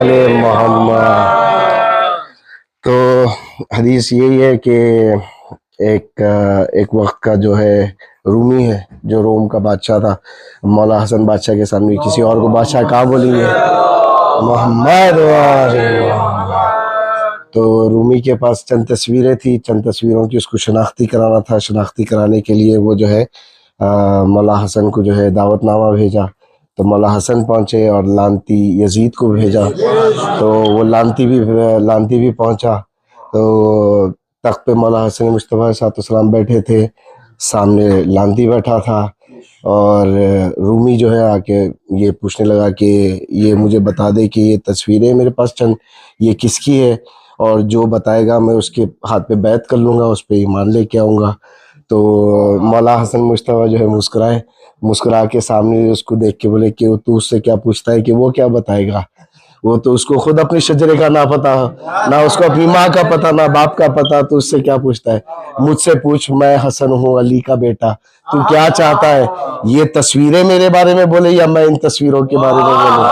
मोहम्मद। तो हदीस यही है कि एक वक्त का जो है रूमी है, जो रोम का बादशाह था, मौला हसन बादशाह के सामने किसी और को बादशाह कहाँ बोलेंगे, मोहम्मद वाले मोहम्मद। तो रूमी के पास चंद तस्वीरें थी, चंद तस्वीरों की उसको शनाख्ती कराना था। शनाख्ती कराने के लिए वो जो है मौला हसन को जो है दावतनामा भेजा। तो मौला हसन पहुंचे और लानती यजीद को भेजा। तो वो लानती भी पहुंचा। तो तख्त पे मौला हसन मुस्तफ़ा सलाम बैठे थे, सामने लानती बैठा था। और रूमी जो है आके ये पूछने लगा कि ये मुझे बता दे कि ये तस्वीरें मेरे पास चंद, ये किसकी है, और जो बताएगा मैं उसके हाथ पे बैत कर लूँगा, उस पर ईमान लेके आऊँगा। तो मौला हसन मुस्तफ़ा जो है मुस्कुराए, मुस्कुरा के सामने उसको देख के बोले कि तू उससे क्या पूछता है कि वो क्या बताएगा, वो तो उसको खुद अपने शजरे का ना पता, ना उसको अपनी माँ का पता, ना बाप का पता, तो उससे क्या पूछता है। मुझसे पूछ, मैं हसन हूँ अली का बेटा, तू क्या चाहता है, ये तस्वीरें मेरे बारे में बोले या मैं इन तस्वीरों के बारे में बोलूं।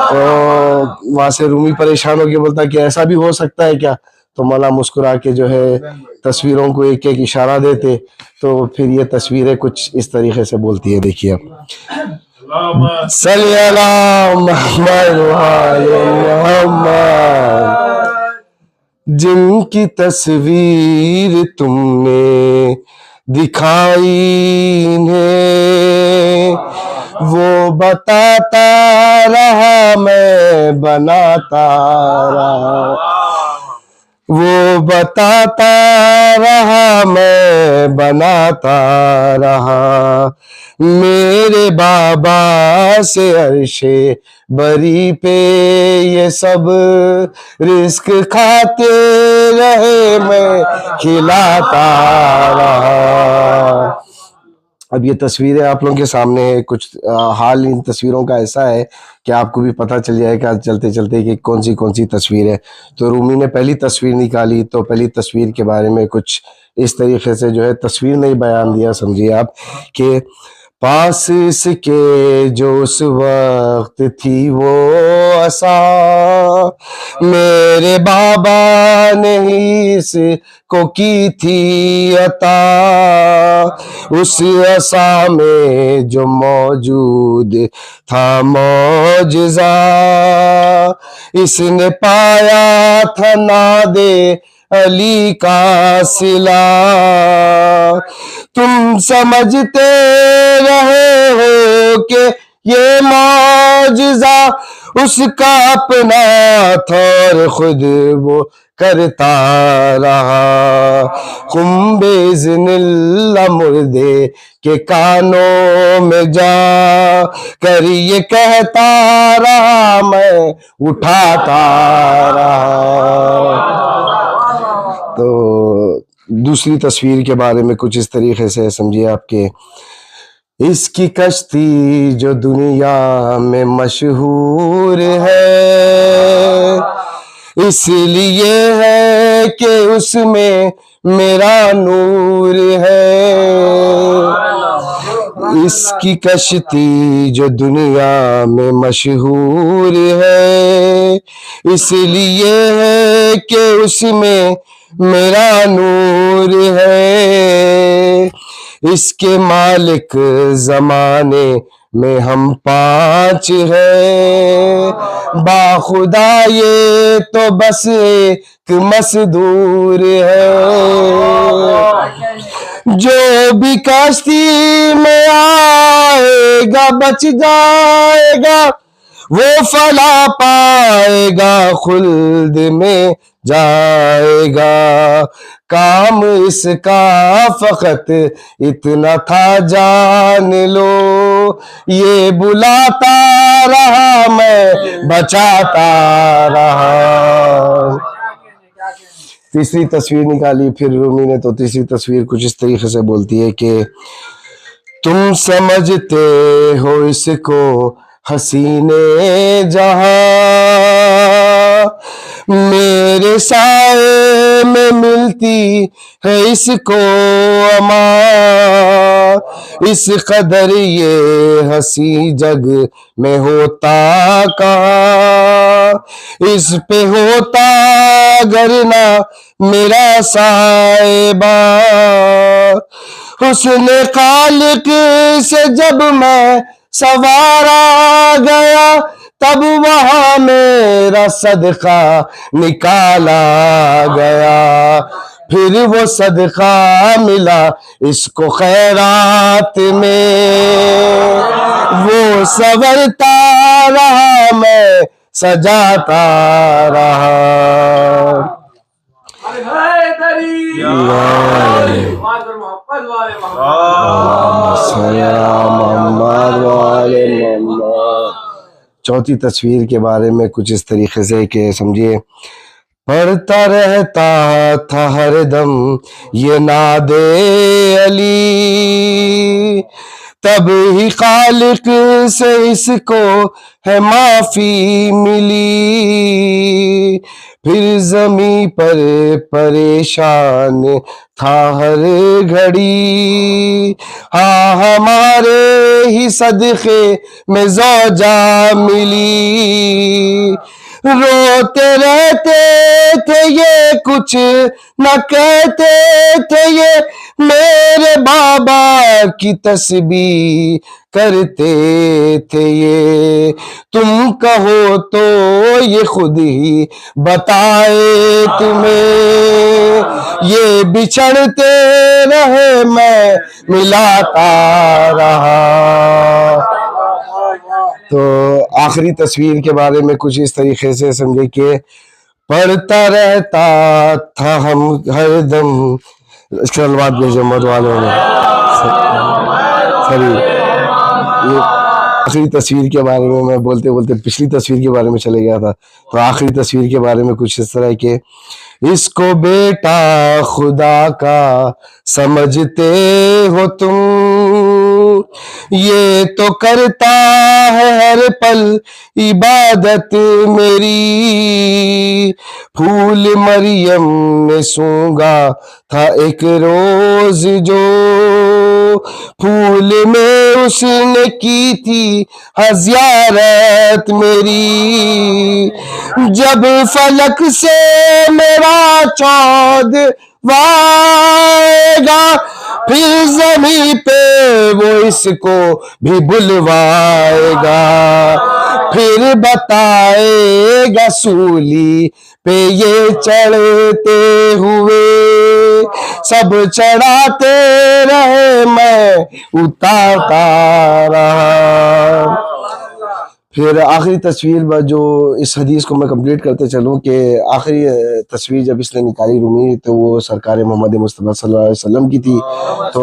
तो वहां से रूमी परेशान होकर बोलता कि ऐसा भी हो सकता है क्या। तो मौला मुस्कुरा के जो है तस्वीरों को एक एक इशारा देते। तो फिर ये तस्वीरें कुछ इस तरीके से बोलती है, देखिए अब। सल्ली अला मोहम्मद वाले मोहम्मद। जिनकी तस्वीर तुमने दिखाई है, वो बताता रहा मैं बनाता रहा, वो बताता रहा मैं बनाता रहा। मेरे बाबा से अर्शे बरी पे ये सब रिस्क खाते रहे, मैं खिलाता रहा। अब ये तस्वीरें आप लोगों के सामने है। कुछ हाल इन तस्वीरों का ऐसा है कि आपको भी पता चल जाएगा चलते चलते कि कौन सी तस्वीर है। तो रूमी ने पहली तस्वीर निकाली, तो पहली तस्वीर के बारे में कुछ इस तरीके से जो है तस्वीर ने ही बयान दिया, समझिए आप, कि पास इसके जो उस वक्त थी वो असा, मेरे बाबा ने ही इसको की थी अता। उस असा में जो मौजूद था मौजज़ा, इसने पाया था नादे अली का सिला। तुम समझते रहे हो कि ये मौजज़ा उसका अपना था और खुद वो करता रहा। कुंबे ज़िनिल्ला मुर्दे के कानों में जा कर ये कहता रहा, मैं उठाता रहा। तो दूसरी तस्वीर के बारे में कुछ इस तरीके से समझिए आपके, इसकी कश्ती जो दुनिया में मशहूर है, इसलिए है कि उसमें मेरा नूर है। इसकी कश्ती जो दुनिया में मशहूर है, इसलिए है कि उसमें मेरा नूर है। इसके मालिक जमाने में हम पांच हैं, बाखुदा ये तो बस एक मजदूर है। जो भी कश्ती में आएगा बच जाएगा, वो फला पाएगा खुल्द में जाएगा। काम इसका फकत इतना था जान लो, ये बुलाता रहा मैं बचाता रहा। तीसरी तस्वीर निकाली फिर रूमी ने, तो तीसरी तस्वीर कुछ इस तरीके से बोलती है कि तुम समझते हो इसको हसीने जहां, मेरे के साए में मिलती है इसको अमान, इस कदर ये हंसी जग में होता कहाँ, इस पे होता अगर ना मेरा साहिबा। हुस्न खालिक से जब मैं सवारा गया, तब वहां मेरा सदका निकाला गया, फिर वो सदका मिला इसको खैरात में, वो संवरता रहा मैं सजाता रहा। चौथी तस्वीर के बारे में कुछ इस तरीके से कि समझिए, पढ़ता रहता था हरदम ये नादे अली, तब ही खालिक से इसको है माफी मिली, फिर जमी पर परेशान था हर घड़ी, हाँ हमारे ही सदके में ज़ौजा मिली, रोते रहते थे ये कुछ न कहते थे ये, मेरे बाबा की तस्बीह करते थे ये, तुम कहो तो ये खुद ही बताए तुम्हें, ये बिछड़ते रहे मैं मिलाता रहा। तो आखिरी तस्वीर के बारे में कुछ इस तरीके से समझे कि पढ़ता रहता था हम हरदम, इसके अलवाद भेजे मत वालों ने, सॉरी, ये आखिरी तस्वीर के बारे में मैं बोलते बोलते पिछली तस्वीर के बारे में चले गया था। तो आखिरी तस्वीर के बारे में कुछ इस तरह के, इसको बेटा खुदा का समझते हो तुम, ये तो करता है हर पल इबादत मेरी, फूल मरियम में सूंघा था एक रोज जो, फूल में उसने की थी ज़ियारत मेरी, जब फलक से मेरा चौद वाएगा, फिर जमी पे वो इसको भी बुलवाएगा, फिर बताएगा सूली पे ये चढ़ते हुए, सब चढ़ाते रहे मैं उतारता रहा। फिर आखिरी तस्वीर जो इस हदीस को मैं कंप्लीट करते चलूँ कि आखिरी तस्वीर जब इसने निकाली रूमी, तो वो सरकार मोहम्मद मुस्तफ़ा सल्लल्लाहु अलैहि वसल्लम की थी। तो